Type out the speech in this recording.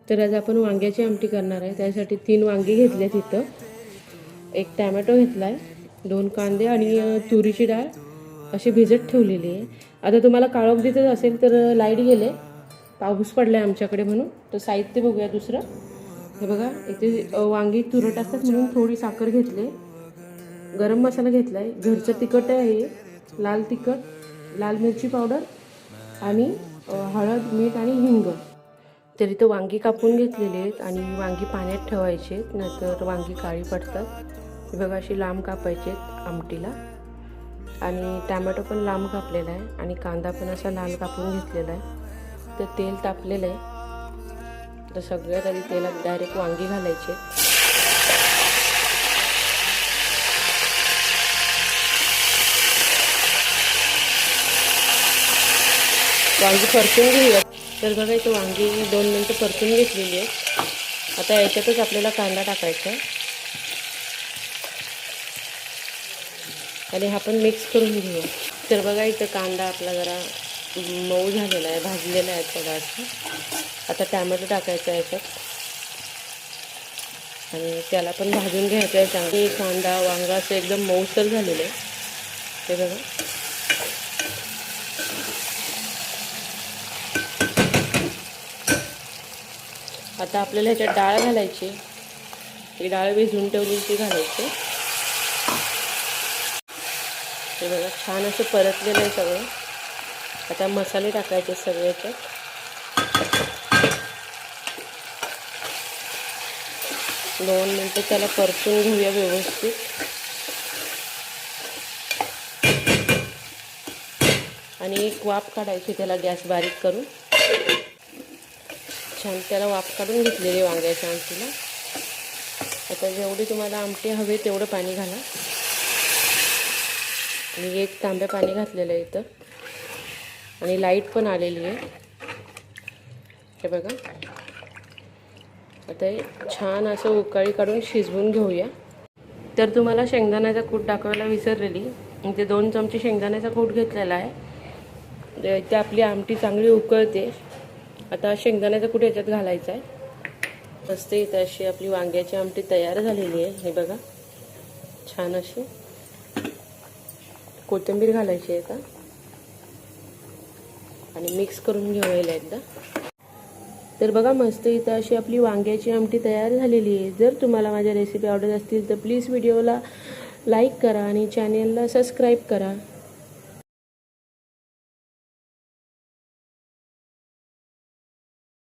तर आज आपण वांग्याची आमटी करणार आहे। त्यासाठी 3 वांगी घेतले तिथं, 1 टोमॅटो घेतलाय, 2 कांदे आणि तुरीची डाळ अशी भिजत ठेवलेली आहे। आता तुम्हाला काळोख दिसत असेल तर लाईट गेले, पाऊस पडलाय आमच्याकडे म्हणून। तर साहित्य बघूया दुसरं। हे बघा, इथे वांगी तुरट असतात म्हणून थोडी साखर घेतली, गरम मसाला घेतलाय, घरचं तिखट आहे, लाल तिखट, लाल मिरची पावडर आणि हळद, मीठ आणि हिंग। तर इथं वांगी कापून घेतलेली आहेत आणि वांगी पाण्यात ठेवायचे, नाहीतर वांगी काळी पडतात। हे बघा, अशी लांब कापायचे आमटीला। आणि टोमॅटो पण लांब कापलेला आहे आणि कांदा पण असा लाल कापून घेतलेला आहे। तर तेल तापलेलं आहे, तर सगळ्यात आधी तेलात डायरेक्ट वांगी घालायचे। वांगी परतून घेऊया। तर बघा, इथं वांगी 2 मिनिटं परतून घेतलेली आहेत। आता याच्यातच आपल्याला कांदा टाकायचा आहे आणि हा पण मिक्स करून घेऊया। तर बघा, इथं कांदा आपला जरा मऊ झालेला आहे, भाजलेला आहे थोडासा। आता टोमॅटो टाकायचा आहे याच्यात आणि त्याला पण भाजून घ्यायचं आहे चांगली। कांदा वांगा असं एकदम मऊसर झालेलं आहे, ते बघा। आता आपल्याला ह्याच्यात डाळ घालायची, ही डाळ भिजवून ठेवली ती घालायची। हे बघा, छान असं परतलेलं आहे सगळं। आता मसाले टाकायचे सगळे याच्यात। 2 मिनिटं त्याला परतून घेऊया व्यवस्थित। आणि एक वाफ काढायची त्याला, गॅस बारीक करून। छान त्याला वाफ काढून घेतलेली वांग्याच्या आमटीला। आता जेवढी तुम्हाला आमटी हवी तेवढं पाणी घाला। आणि 1 तांब्या पाणी घातलेलं आहे इथं आणि लाईट पण आलेली आहे, हे बघा। आता हे छान असं उकळी काढून शिजवून घेऊया। तर तुम्हाला शेंगदाण्याचा कूट दाखवायला विसरलेली, इथे 2 चमचे शेंगदाण्याचा कूट घेतलेला आहे। ते आपली आमटी चांगली उकळते। आता शेंगदाण्याचा कूट याच्यात घालायचा आहे। मस्त इथे अशी आपली वांग्याची आमटी तयार झालेली आहे, हे बघा। छान अशी कोथिंबीर घालायची आहे आता आणि मिक्स करून घेऊया एकदा। तर बघा, मस्त इथं अशी आपली वांग्याची आमटी तयार झालेली आहे। जर तुम्हाला माझ्या रेसिपी आवडत असतील तर प्लीज व्हिडिओला लाईक करा आणि चॅनेलला सबस्क्राईब करा।